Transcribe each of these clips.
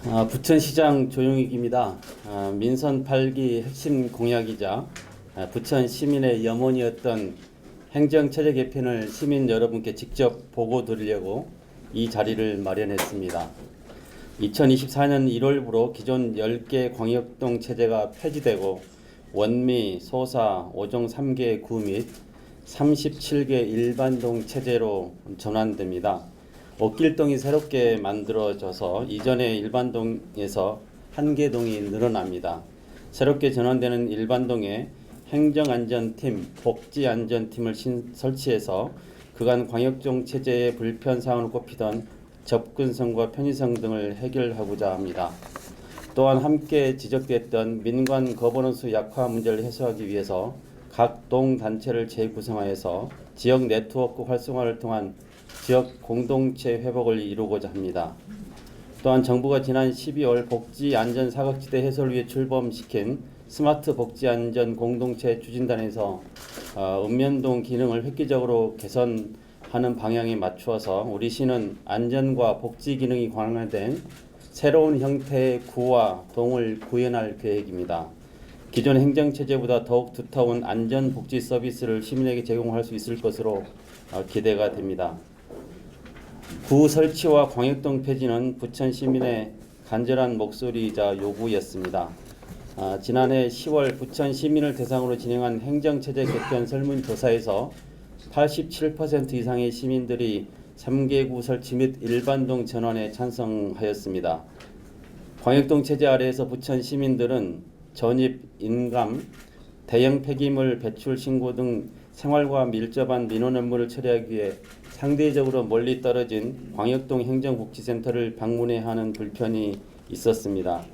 부천시장 조용익입니다. 민선 8기 핵심 공약이자 부천 시민의 염원이었던 행정체제 개편을 시민 여러분께 직접 보고 드리려고 이 자리를 마련했습니다. 2024년 1월부로 기존 10개 광역동 체제가 폐지되고 원미, 소사, 5종 3개 구 및 37개 일반동 체제로 전환됩니다. 옥길동이 새롭게 만들어져서 이전의 일반동에서 한 개 동이 늘어납니다. 새롭게 전환되는 일반동에 행정안전팀, 복지안전팀을 설치해서 그간 광역종 체제의 불편사항을 꼽히던 접근성과 편의성 등을 해결하고자 합니다. 또한 함께 지적됐던 민관 거버넌스 약화 문제를 해소하기 위해서 각 동 단체를 재구성하여서 지역 네트워크 활성화를 통한 지역 공동체 회복을 이루고자 합니다. 또한 정부가 지난 12월 복지안전사각지대 해소를 위해 출범시킨 스마트 복지안전 공동체 추진단에서 읍면동 기능을 획기적으로 개선하는 방향에 맞추어서 우리 시는 안전과 복지 기능이 관련된 새로운 형태의 구와 동을 구현할 계획입니다. 기존 행정체제보다 더욱 두터운 안전복지 서비스를 시민에게 제공할 수 있을 것으로 기대가 됩니다. 구 설치와 광역동 폐지는 부천 시민의 간절한 목소리이자 요구였습니다. 지난해 10월 부천 시민을 대상으로 진행한 행정체제 개편 설문조사에서 87% 이상의 시민들이 3개 구 설치 및 일반동 전환에 찬성하였습니다. 광역동 체제 아래에서 부천 시민들은 전입, 인감, 대형 폐기물 배출 신고 등 생활과 밀접한 민원 업무를 처리하기 위해 상대적으로 멀리 떨어진 광역동 행정복지센터를 방문해야 하는 불편이 있었습니다.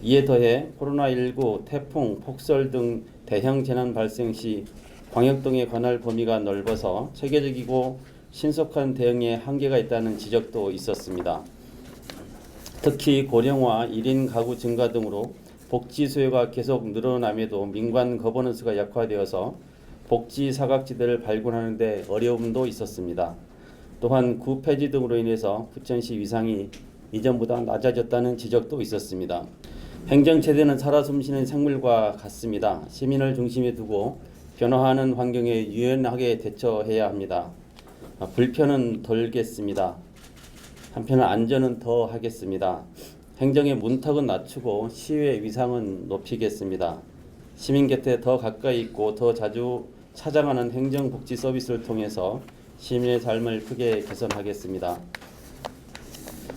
이에 더해 코로나19, 태풍, 폭설 등 대형 재난 발생 시 광역동의 관할 범위가 넓어서 체계적이고 신속한 대응에 한계가 있다는 지적도 있었습니다. 특히 고령화, 1인 가구 증가 등으로 복지 수요가 계속 늘어남에도 민관 거버넌스가 약화되어서 복지 사각지대를 발굴하는 데 어려움도 있었습니다. 또한 구 폐지 등으로 인해서 부천시 위상이 이전보다 낮아졌다는 지적도 있었습니다. 행정체제는 살아 숨쉬는 생물과 같습니다. 시민을 중심에 두고 변화하는 환경에 유연하게 대처해야 합니다. 불편은 덜겠습니다. 한편 안전은 더 하겠습니다. 행정의 문턱은 낮추고 시의 위상은 높이겠습니다. 시민 곁에 더 가까이 있고 더 자주 찾아가는 행정복지 서비스를 통해서 시민의 삶을 크게 개선하겠습니다.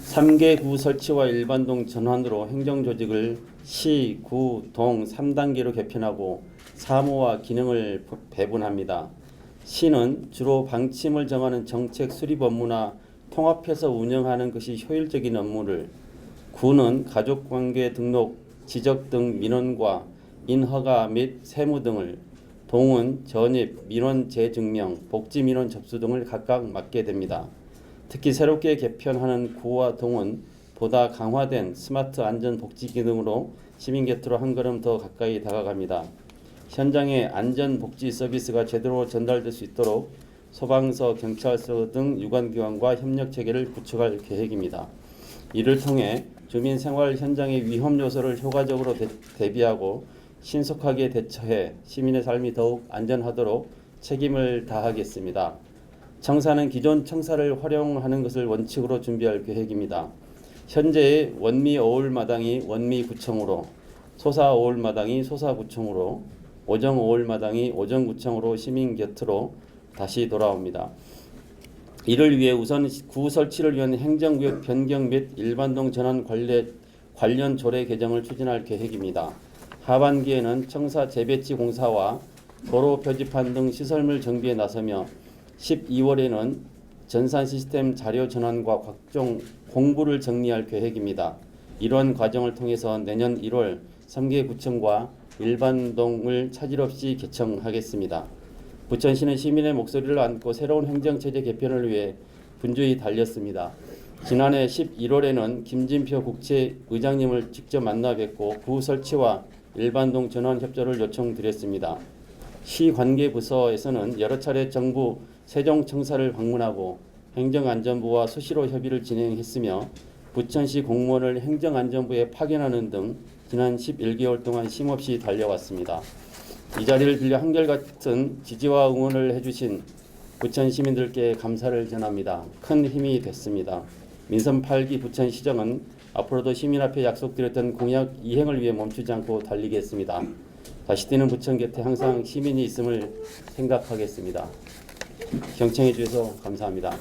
3개 구 설치와 일반동 전환으로 행정조직을 시, 구, 동 3단계로 개편하고 사무와 기능을 배분합니다. 시는 주로 방침을 정하는 정책 수립 업무나 통합해서 운영하는 것이 효율적인 업무를, 구는 가족관계 등록, 지적 등 민원과 인허가 및 세무 등을, 동은 전입, 민원 재증명, 복지 민원 접수 등을 각각 맡게 됩니다. 특히 새롭게 개편하는 구와 동은 보다 강화된 스마트 안전 복지 기능으로 시민 곁으로 한 걸음 더 가까이 다가갑니다. 현장에 안전 복지 서비스가 제대로 전달될 수 있도록 소방서, 경찰서 등 유관기관과 협력 체계를 구축할 계획입니다. 이를 통해 주민 생활 현장의 위험 요소를 효과적으로 대비하고 신속하게 대처해 시민의 삶이 더욱 안전하도록 책임을 다하겠습니다. 청사는 기존 청사를 활용하는 것을 원칙으로 준비할 계획입니다. 현재의 원미 어울마당이 원미구청으로, 소사 어울마당이 소사구청으로, 오정 어울마당이 오정구청으로 시민 곁으로 다시 돌아옵니다. 이를 위해 우선 구 설치를 위한 행정구역 변경 및 일반동 전환 관련 조례 개정을 추진할 계획입니다. 하반기에는 청사 재배치 공사와 도로 표지판 등 시설물 정비에 나서며 12월에는 전산 시스템 자료 전환과 각종 공부를 정리할 계획입니다. 이런 과정을 통해서 내년 1월 3개 구청과 일반동을 차질 없이 개청하겠습니다. 부천시는 시민의 목소리를 안고 새로운 행정체제 개편을 위해 분주히 달렸습니다. 지난해 11월에는 김진표 국채의장님을 직접 만나 뵙고 구 설치와 일반동 전환 협조를 요청드렸습니다. 시 관계부서에서는 여러 차례 정부 세종청사를 방문하고 행정안전부와 수시로 협의를 진행했으며 부천시 공무원을 행정안전부에 파견하는 등 지난 11개월 동안 쉼없이 달려왔습니다. 이 자리를 빌려 한결같은 지지와 응원을 해주신 부천 시민들께 감사를 전합니다. 큰 힘이 됐습니다. 민선 8기 부천시정은 앞으로도 시민 앞에 약속드렸던 공약 이행을 위해 멈추지 않고 달리겠습니다. 다시 뛰는 부천 곁에 항상 시민이 있음을 생각하겠습니다. 경청해 주셔서 감사합니다.